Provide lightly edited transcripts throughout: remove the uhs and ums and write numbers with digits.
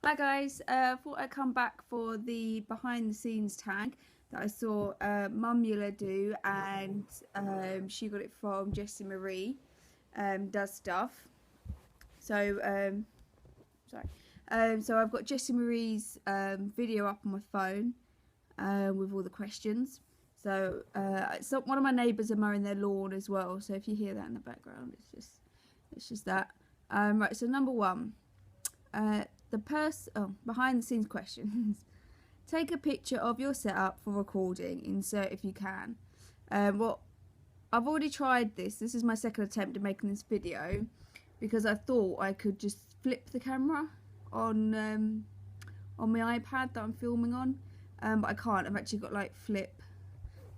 Hi guys, thought I'd come back for the behind the scenes tag that I saw Mumula do, and she got it from Jessie Marie Does Stuff. So so I've got Jessie Marie's video up on my phone with all the questions. So one of my neighbours are mowing their lawn as well, so if you hear that in the background, it's just that. Right, so number one. Behind the scenes questions. Take a picture of your setup for recording. Insert if you can. Well, I've already tried this. This is my second attempt at making this video because I thought I could just flip the camera on my iPad that I'm filming on, but I can't. I've actually got like flip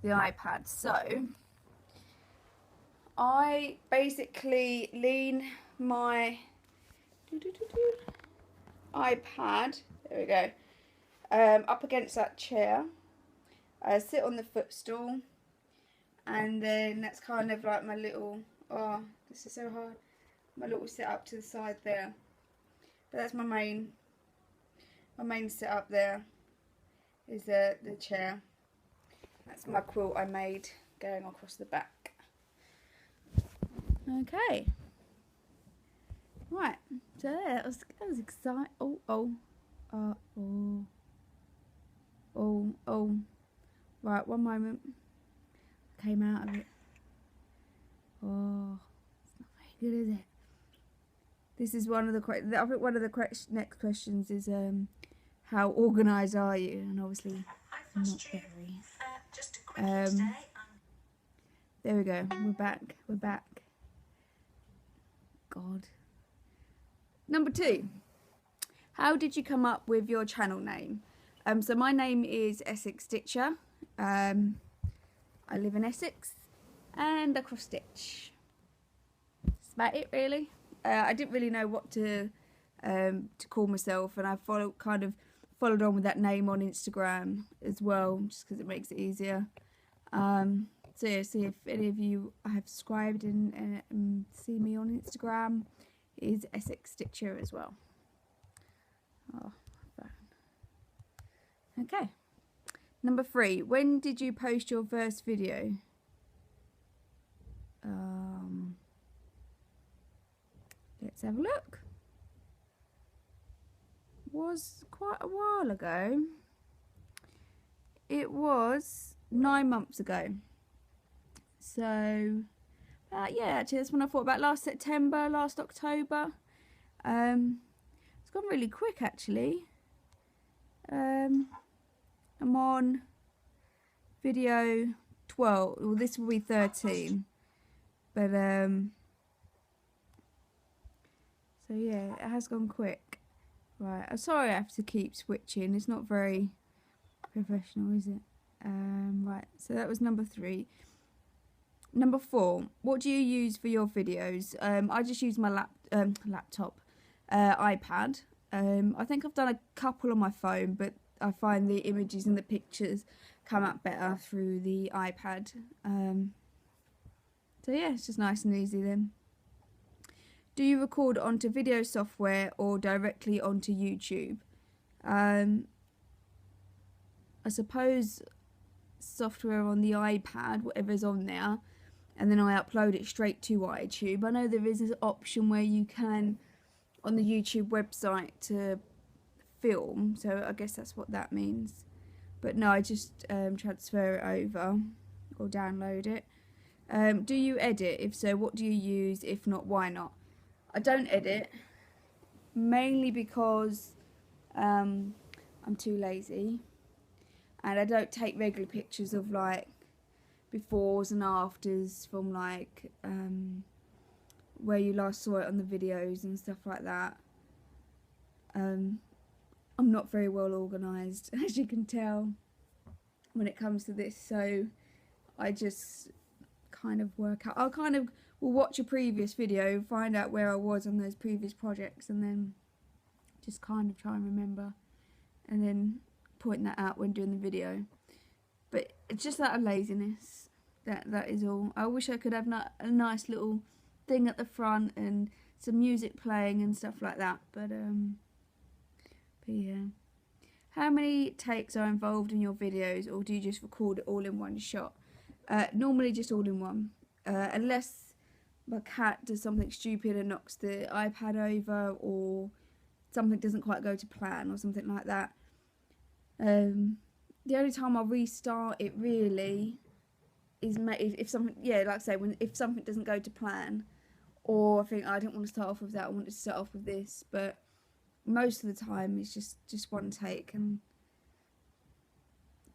the iPad. So I basically lean my iPad, there we go, up against that chair. I sit on the footstool, and then that's kind of like my little, oh, this is so hard, my little setup to the side there. But that's my main setup there, is the chair. That's my quilt I made going across the back. Okay. Right, so that was exciting. Oh. Right, one moment. Came out of it. Oh, it's not very good, is it? This is one of the I think one of the next questions is how organised are you? And obviously not very. There we go. We're back. God. Number 2. How did you come up with your channel name? So my name is Essex Stitcher. I live in Essex and I cross stitch. That's about it, really. I didn't really know what to call myself, and I followed on with that name on Instagram as well, just because it makes it easier. So yeah, see if any of you have subscribed and see me on Instagram, it is Essex Stitcher as well. Oh, fun. Okay. Number 3. When did you post your first video? Let's have a look. Was quite a while ago. It was 9 months ago. So, yeah, actually that's when I thought about last September, last October. It's gone really quick, actually. I'm on video 12. Well, this will be 13. But, so yeah, it has gone quick. Right, I'm sorry I have to keep switching. It's not very professional, is it? Right, so that was number 3. Number 4, what do you use for your videos? I just use my laptop, iPad. I think I've done a couple on my phone, but I find the images and the pictures come out better through the iPad. So yeah, it's just nice and easy then. Do you record onto video software or directly onto YouTube? I suppose software on the iPad, whatever's on there, and then I upload it straight to iTube. I know there is an option where you can, on the YouTube website, to film, so I guess that's what that means. But no, I just transfer it over or download it. Do you edit? If so, what do you use? If not, why not? I don't edit, mainly because I'm too lazy, and I don't take regular pictures of like befores and afters from like where you last saw it on the videos and stuff like that. I'm not very well organised, as you can tell, when it comes to this, so I just kind of work out. Will watch a previous video, find out where I was on those previous projects, and then just kind of try and remember, and then point that out when doing the video. But it's just out of laziness. That is all. I wish I could have a nice little thing at the front and some music playing and stuff like that, but Yeah. How many takes are involved in your videos, or do you just record it all in one shot? Normally just all in one. Unless my cat does something stupid and knocks the iPad over, or something doesn't quite go to plan or something like that. The only time I'll restart it really is if something, like I say, if something doesn't go to plan, or I think I don't want to start off with that, I want to start off with this. But most of the time it's just one take, and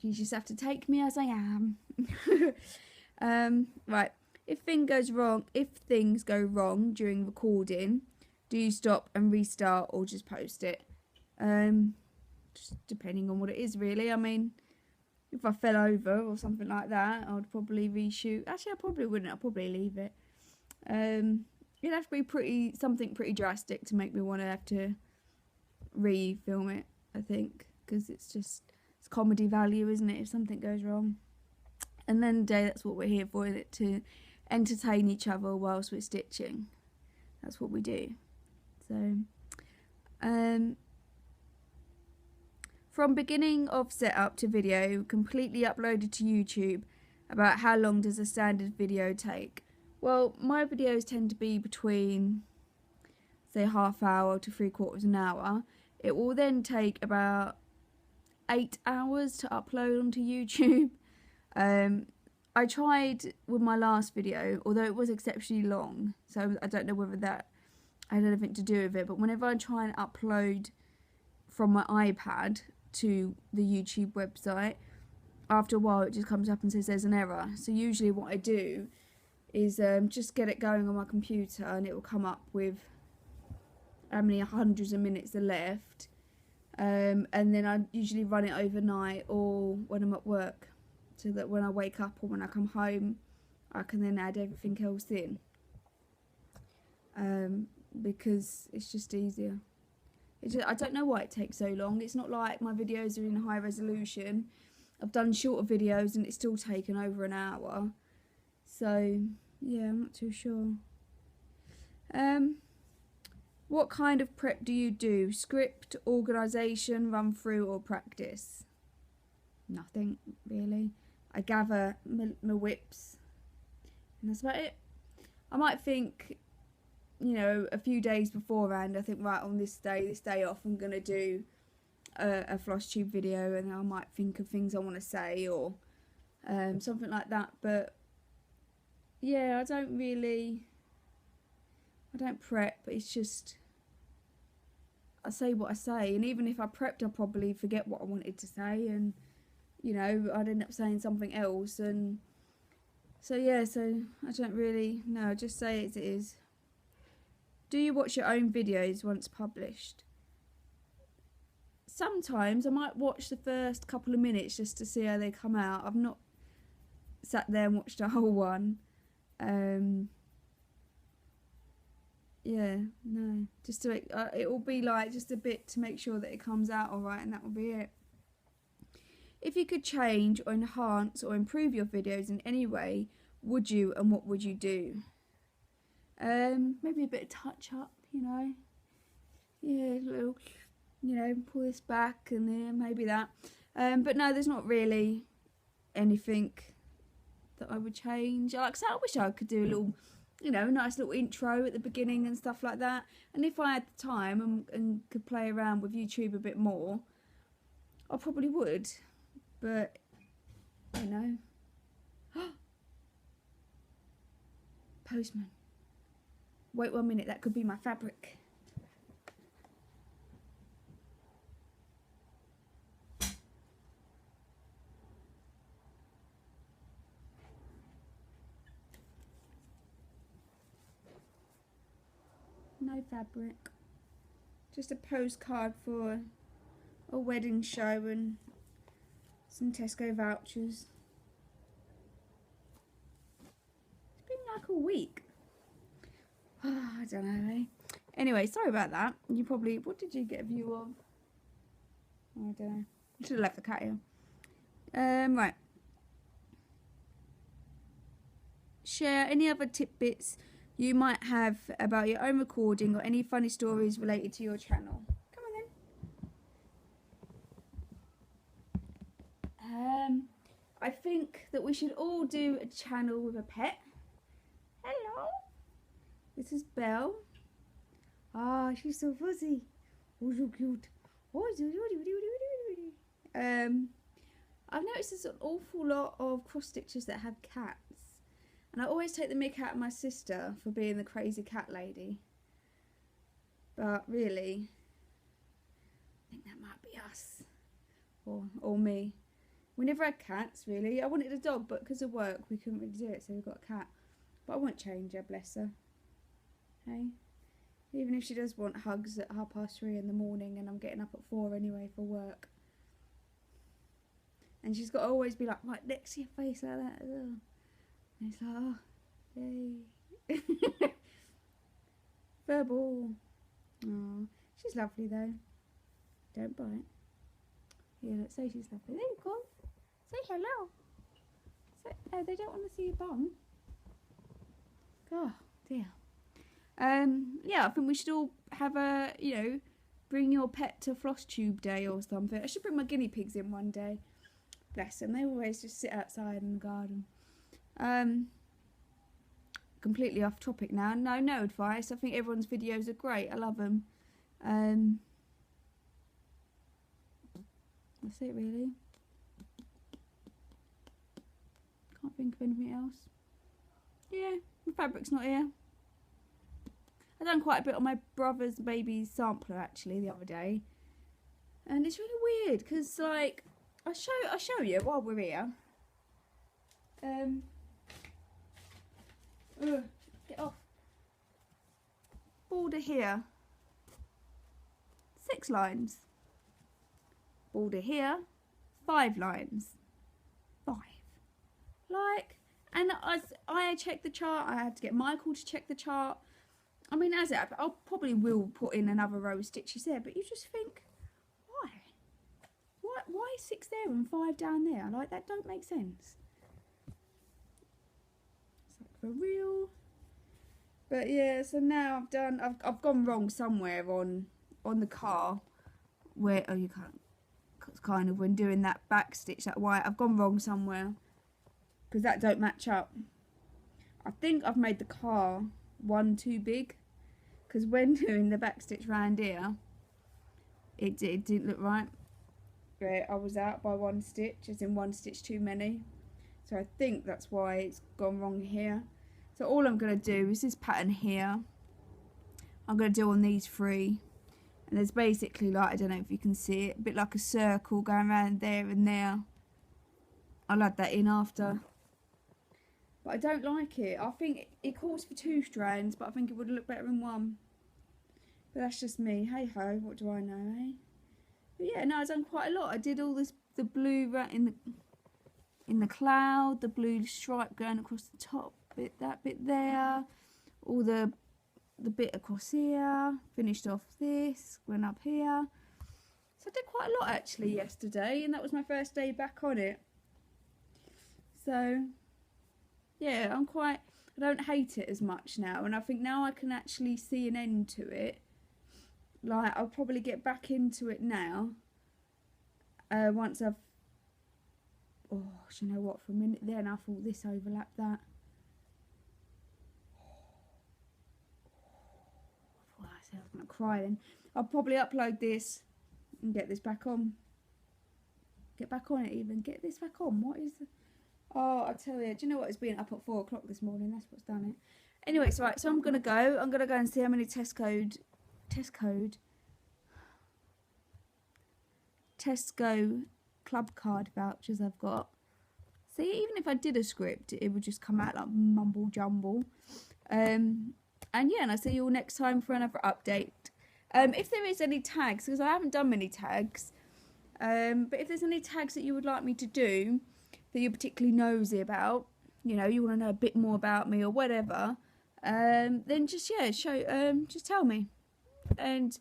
you just have to take me as I am. Right. If things go wrong during recording, do you stop and restart or just post it? Just depending on what it is, really. I mean, if I fell over or something like that, I'd probably reshoot. Actually, I probably wouldn't. I'd probably leave it. It'd have to be something pretty drastic to make me want to have to re-film it, I think, because it's comedy value, isn't it, if something goes wrong. And then the day, that's what we're here for, to entertain each other whilst we're stitching. That's what we do. So, from beginning of setup to video completely uploaded to YouTube, about how long does a standard video take? Well, my videos tend to be between, say, half hour to 3/4 an hour. It will then take about 8 hours to upload onto YouTube. I tried with my last video, although it was exceptionally long, so I don't know whether that had anything to do with it, but whenever I try and upload from my iPad to the YouTube website, after a while it just comes up and says there's an error. So usually what I do is just get it going on my computer, and it will come up with how many hundreds of minutes are left, and then I usually run it overnight or when I'm at work, so that when I wake up or when I come home I can then add everything else in, because it's just easier. I don't know why it takes so long. It's not like my videos are in high resolution. I've done shorter videos and it's still taken over an hour. So, yeah, I'm not too sure. What kind of prep do you do? Script, organisation, run through, or practice? Nothing, really. I gather my whips, and that's about it. I might think, a few days beforehand, I think, right, on this day off, I'm going to do a floss tube video, and I might think of things I want to say, or something like that. But yeah, I don't prep, but it's just, I say what I say, and even if I prepped, I'll probably forget what I wanted to say, and I'd end up saying something else, and so yeah, so I don't really know, I just say it as it is. Do you watch your own videos once published? Sometimes I might watch the first couple of minutes just to see how they come out. I've not sat there and watched a whole one. Yeah, no, just to make, it will be like just a bit to make sure that it comes out alright, and that will be it. If you could change or enhance or improve your videos in any way, would you, and what would you do? Maybe a bit of touch up, yeah, a little, pull this back and then maybe that. But no, there's not really anything that I would change. Like I said, I wish I could do a little, a nice little intro at the beginning and stuff like that. And if I had the time and could play around with YouTube a bit more, I probably would. But, Postman. Wait 1 minute, that could be my fabric. No fabric. Just a postcard for a wedding show and some Tesco vouchers. It's been like a week. I don't know, eh? Anyway, sorry about that. You probably, what did you get a view of? I don't know. I should have left the cat here. Right. Share any other tidbits you might have about your own recording or any funny stories related to your channel. Come on then. I think that we should all do a channel with a pet. Hello. This is Belle. Ah, she's so fuzzy. Oh, so cute. Oh, I've noticed there's an awful lot of cross stitches that have cats, and I always take the mick out of my sister for being the crazy cat lady. But really, I think that might be us, or me. We never had cats, really. I wanted a dog, but because of work, we couldn't really do it, so we got a cat. But I won't change her, bless her. Hey? Even if she does want hugs at 3:30 in the morning, and I'm getting up at 4 anyway for work. And she's got to always be like, right next to your face like that as well. And it's like, oh, yay. Furball. Oh, she's lovely though. Don't bite. Yeah, let's say she's lovely. There you go. Say hello. Oh, they don't want to see your bum. Oh dear. Yeah, I think we should all have a, bring your pet to floss tube day or something. I should bring my guinea pigs in one day. Bless them. They always just sit outside in the garden. Completely off topic now. No advice. I think everyone's videos are great. I love them. That's it really. Can't think of anything else. Yeah, the fabric's not here. I done quite a bit on my brother's baby sampler actually the other day, and it's really weird because like I'll show you while we're here. Get off. Border here, 6 lines. Border here, 5 lines. 5. Like, and I checked the chart. I had to get Michael to check the chart. I mean, as it happened, I probably will put in another row of stitches there, but you just think, why? Why 6 there and 5 down there? Like, that don't make sense. It's like, for real? But yeah, so now I've gone wrong somewhere on the car, where, oh, you can't, kind of, when doing that back stitch, that white, I've gone wrong somewhere, because that don't match up. I think I've made the car one too big, because when doing the back stitch round here, it didn't look right. Right, I was out by 1 stitch, as in 1 stitch too many. So I think that's why it's gone wrong here. So all I'm going to do is this pattern here. I'm going to do on these 3. And there's basically, like, I don't know if you can see it, a bit like a circle going around there and there. I'll add that in after. But I don't like it. I think it calls for 2 strands, but I think it would look better in 1. But that's just me. Hey ho, what do I know, eh? But yeah, no, I've done quite a lot. I did all this, the blue in the cloud, the blue stripe going across the top bit, that bit there, all the bit across here, finished off this, went up here. So I did quite a lot actually yesterday, and that was my first day back on it. So yeah, I don't hate it as much now, and I think now I can actually see an end to it. Like, I'll probably get back into it now, once I've, oh, do you know what, for a minute then I thought this overlapped that. I was going to cry then. I'll probably upload this and get this back on. Get back on it even. Get this back on. What is the... Oh, I tell you. Do you know what? It's been up at 4 o'clock this morning. That's what's done it. Anyway, so, right, so I'm going to go. I'm going to go and see how many Tesco club card vouchers I've got. See, even if I did a script, it would just come out like mumble jumble. And yeah, and I'll see you all next time for another update. If there is any tags, because I haven't done many tags, but if there's any tags that you would like me to do, that you're particularly nosy about, you know, you want to know a bit more about me or whatever, then just, yeah, just tell me. And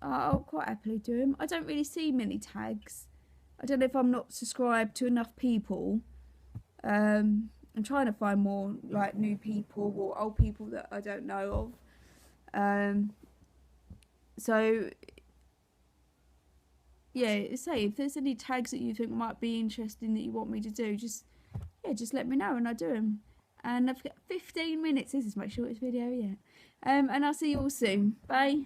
I'll quite happily do them. I don't really see many tags. I don't know if I'm not subscribed to enough people. I'm trying to find more like new people or old people that I don't know of. So yeah, say if there's any tags that you think might be interesting that you want me to do, just let me know and I'll do them. And I've got 15 minutes. This is my shortest video yet. And I'll see you all soon. Bye.